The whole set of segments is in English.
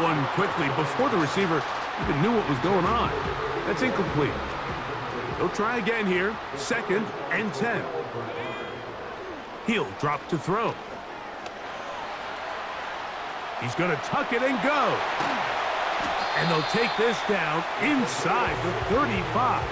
one quickly before the receiver even knew what was going on. That's incomplete. He'll try again here. 2nd and 10. He'll drop to throw. He's going to tuck it and go. And they'll take this down inside the 35.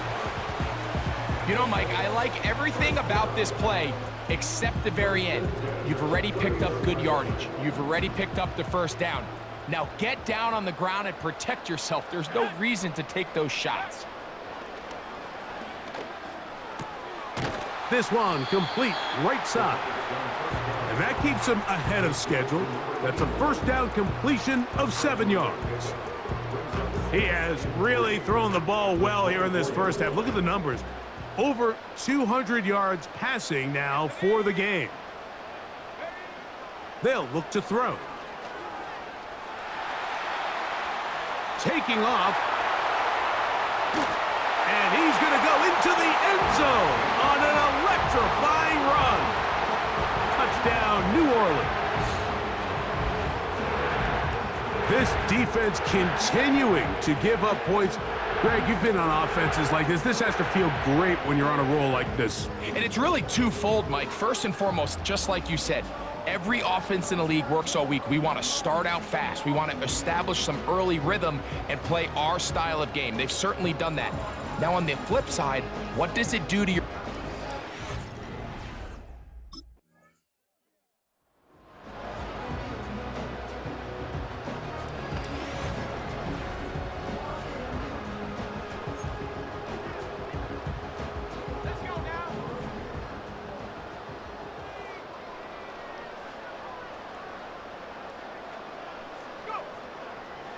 You know, Mike, I like everything about this play except the very end. You've already picked up good yardage. You've already picked up the first down. Now get down on the ground and protect yourself. There's no reason to take those shots. This one complete right side. And that keeps him ahead of schedule. That's a first down completion of 7 yards. He has really thrown the ball well here in this first half. Look at the numbers. Over 200 yards passing now for the game. They'll look to throw. Taking off. And he's going to go into the end zone on an electrifying run. Touchdown, New Orleans. This defense continuing to give up points. Greg, you've been on offenses like this. This has to feel great when you're on a roll like this. And it's really twofold, Mike. First and foremost, just like you said, every offense in the league works all week. We want to start out fast. We want to establish some early rhythm and play our style of game. They've certainly done that. Now, on the flip side, what does it do to your...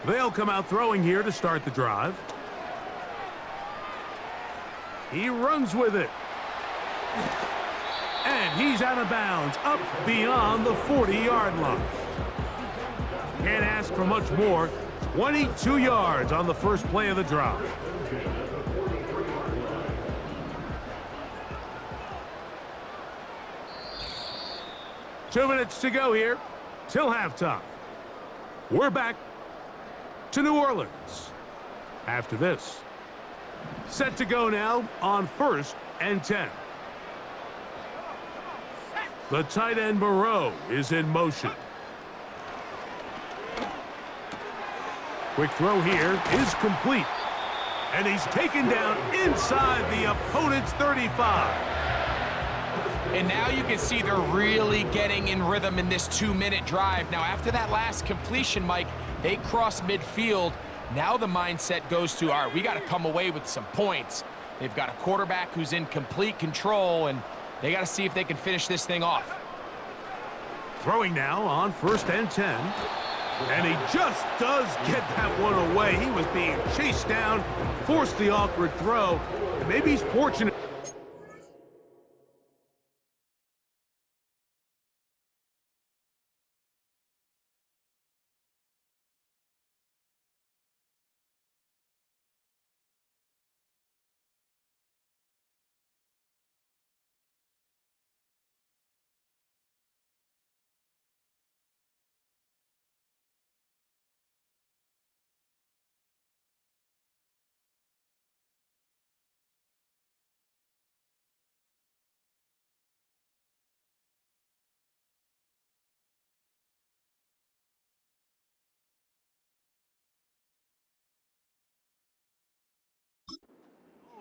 They'll come out throwing here to start the drive. He runs with it. And he's out of bounds, up beyond the 40-yard line. Can't ask for much more. 22 yards on the first play of the drive. Two minutes to go here till halftime. We're back to New Orleans after this. Set to go now on 1st and 10. The tight end Moreau is in motion. Quick throw here is complete. And he's taken down inside the opponent's 35. And now you can see they're really getting in rhythm in this 2-minute drive. Now, after that last completion, Mike, they cross midfield. Now the mindset goes to, all right, we got to come away with some points. They've got a quarterback who's in complete control, and they got to see if they can finish this thing off. Throwing now on 1st and 10. And he just does get that one away. He was being chased down, forced the awkward throw, and maybe he's fortunate.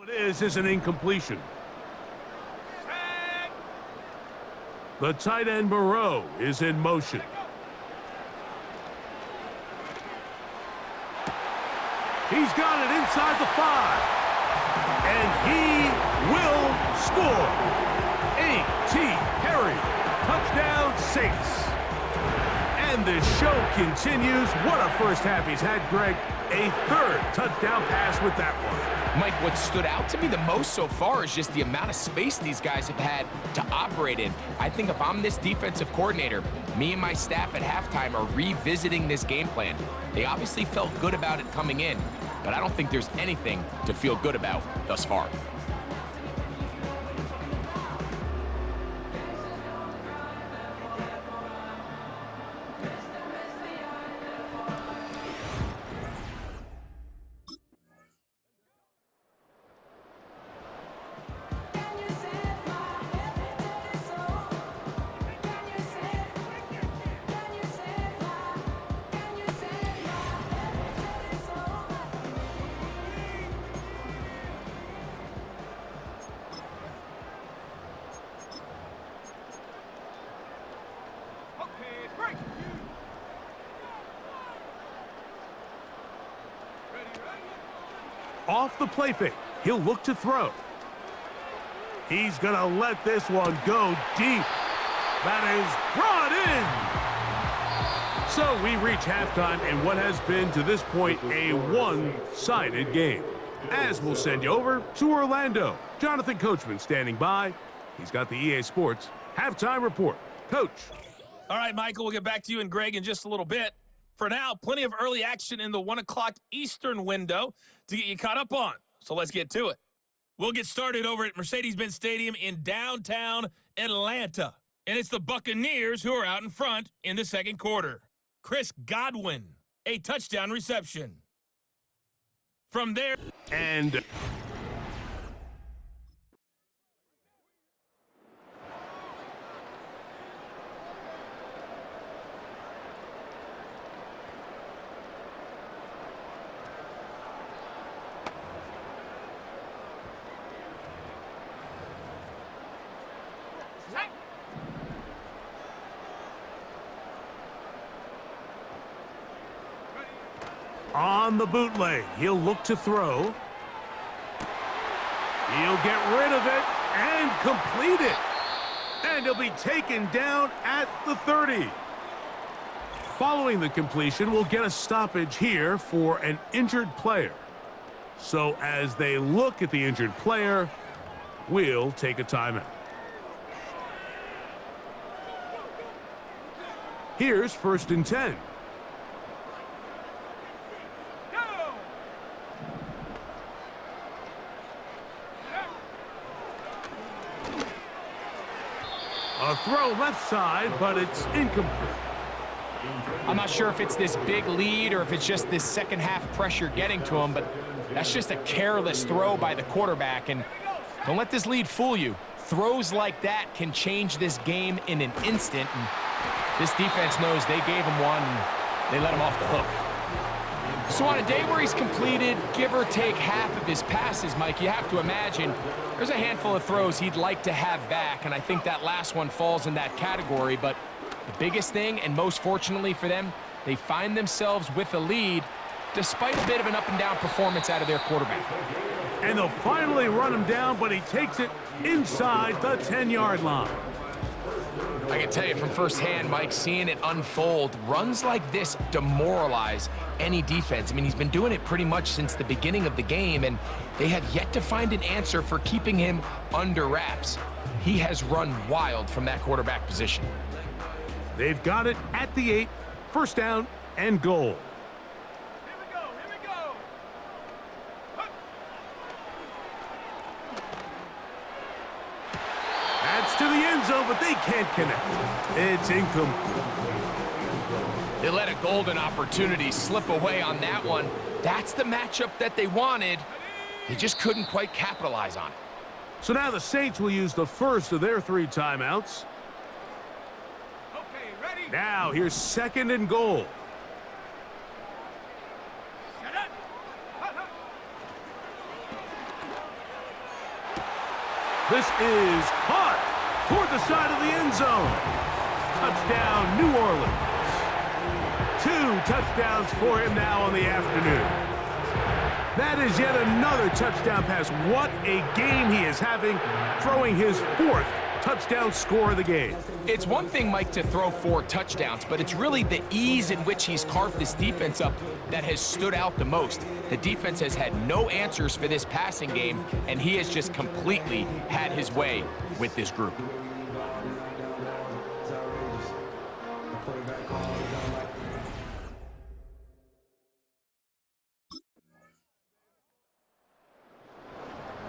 It is an incompletion. The tight end Moreau is in motion. He's got it inside the 5. And he will score. A.T. Perry, touchdown Saints. And the show continues. What a first half he's had, Greg. A 3rd touchdown pass with that one. Mike, what stood out to me the most so far is just the amount of space these guys have had to operate in. I think if I'm this defensive coordinator, me and my staff at halftime are revisiting this game plan. They obviously felt good about it coming in, but I don't think there's anything to feel good about thus far. off the play fake. He'll look to throw. He's going to let this one go deep. That is brought in. So we reach halftime in what has been to this point a one-sided game. As we'll send you over to Orlando. Jonathan Coachman standing by. He's got the EA Sports halftime report. Coach. All right, Michael, we'll get back to you and Greg in just a little bit. For now, plenty of early action in the 1 o'clock Eastern window to get you caught up on. So let's get to it. We'll get started over at Mercedes-Benz Stadium in downtown Atlanta. And it's the Buccaneers who are out in front in the second quarter. Chris Godwin, a touchdown reception. From there... And... On the bootleg, he'll look to throw. He'll get rid of it and complete it. And he'll be taken down at the 30. Following the completion, we'll get a stoppage here for an injured player. So as they look at the injured player, we'll take a timeout. Here's 1st and 10. A throw left side, but it's incomplete. I'm not sure if it's this big lead or if it's just this second half pressure getting to him, but that's just a careless throw by the quarterback. And don't let this lead fool you. Throws like that can change this game in an instant. And this defense knows they gave him one and they let him off the hook. So on a day where he's completed, give or take half of his passes, Mike, you have to imagine there's a handful of throws he'd like to have back, and I think that last one falls in that category. But the biggest thing, and most fortunately for them, they find themselves with a lead despite a bit of an up-and-down performance out of their quarterback. And they'll finally run him down, but he takes it inside the 10-yard line. I can tell you from firsthand, Mike, seeing it unfold, runs like this demoralize any defense. I mean, he's been doing it pretty much since the beginning of the game, and they have yet to find an answer for keeping him under wraps. He has run wild from that quarterback position. They've got it at the 8, 1st down and goal. To the end zone, but they can't connect. It's incomplete. They let a golden opportunity slip away on that one. That's the matchup that they wanted. They just couldn't quite capitalize on it. So now the Saints will use the first of their 3 timeouts. Okay, ready? Now here's 2nd and goal. This is caught toward the side of the end zone. Touchdown, New Orleans. 2 touchdowns for him now on the afternoon. That is yet another touchdown pass. What a game he is having, throwing his 4th touchdown score of the game. It's one thing, Mike, to throw 4 touchdowns, but it's really the ease in which he's carved this defense up that has stood out the most. The defense has had no answers for this passing game, and he has just completely had his way with this group.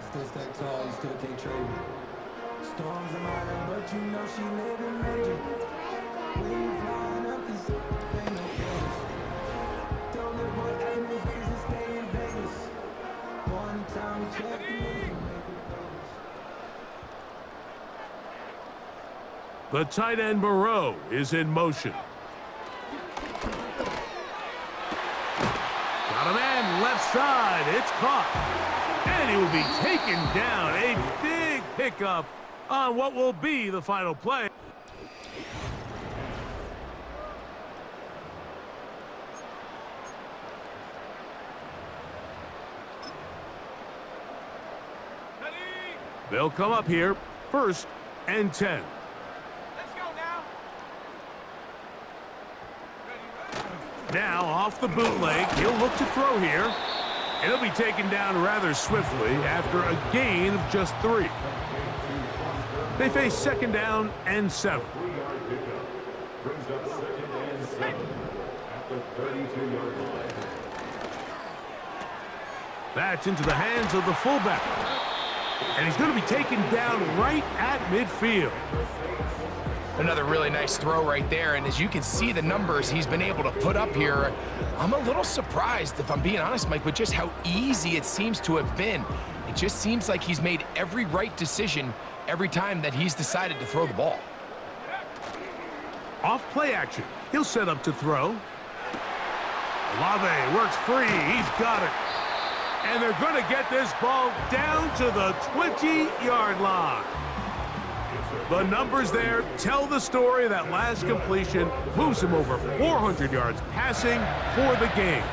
Still stack tall, you still can't trade me. Storms are mine, but you know she living major. We flying up this ain't no place. Don't live what ain't no business, stay in Vegas. One time check the news. The tight end Moreau is in motion. Got a man left side. It's caught. And he will be taken down. A big pickup on what will be the final play. They'll come up here, 1st and 10. Let's go now. Now off the bootleg, he'll look to throw here. And he'll be taken down rather swiftly after a gain of just 3. They face 2nd down and 7. That's into the hands of the fullback. And he's going to be taken down right at midfield. Another really nice throw right there, and as you can see the numbers he's been able to put up here, I'm a little surprised, if I'm being honest, Mike, with just how easy it seems to have been. It just seems like he's made every right decision every time that he's decided to throw the ball. Off play action, he'll set up to throw. Olave works free, he's got it. And they're going to get this ball down to the 20-yard line. The numbers there tell the story. That last completion moves him over 400 yards passing for the game.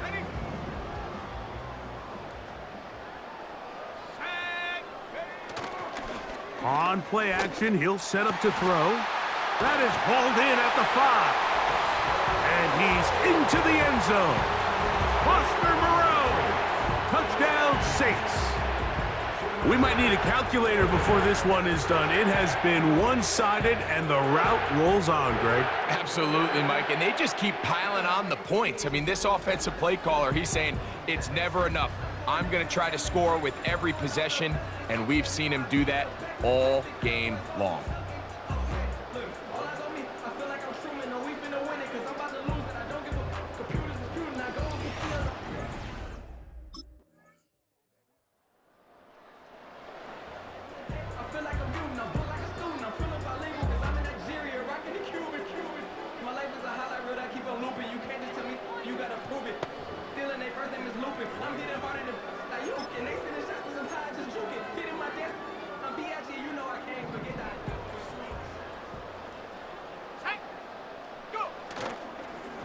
Ready? Set. On play action, he'll set up to throw. That is hauled in at the 5. And he's into the end zone. Buster Moreau. Touchdown, Saints. We might need a calculator before this one is done. It has been one-sided, and the route rolls on, Greg. Absolutely, Mike, and they just keep piling on the points. I mean, this offensive play caller, he's saying it's never enough. I'm going to try to score with every possession, and we've seen him do that all game long.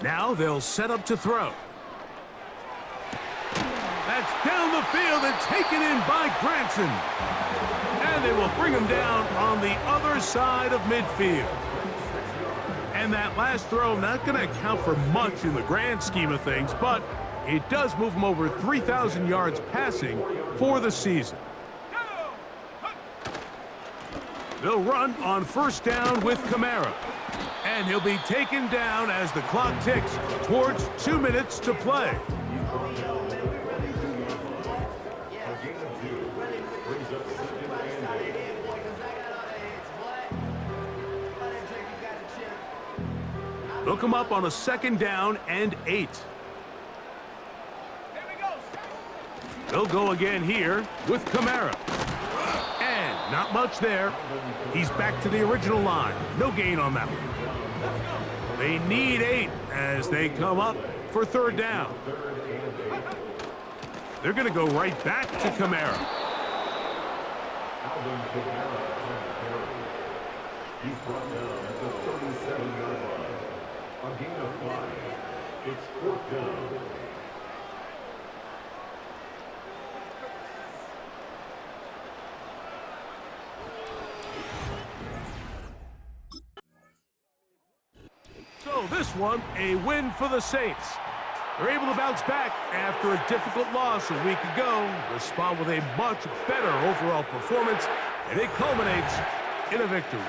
Now they'll set up to throw. That's down the field and taken in by Granson. And they will bring him down on the other side of midfield. And that last throw not going to account for much in the grand scheme of things, but it does move him over 3,000 yards passing for the season. They'll run on 1st down with Kamara. And he'll be taken down as the clock ticks towards 2 minutes to play. They'll come up on a 2nd down and 8. They'll go again here with Kamara. And not much there. He's back to the original line. No gain on that one. They need 8 as they come up for 3rd down. They're going to go right back to Kamara. He's brought down at the 37-yard line. A gain of 5. It's 4th down. So this one, a win for the Saints. They're able to bounce back after a difficult loss a week ago, respond with a much better overall performance, and it culminates in a victory.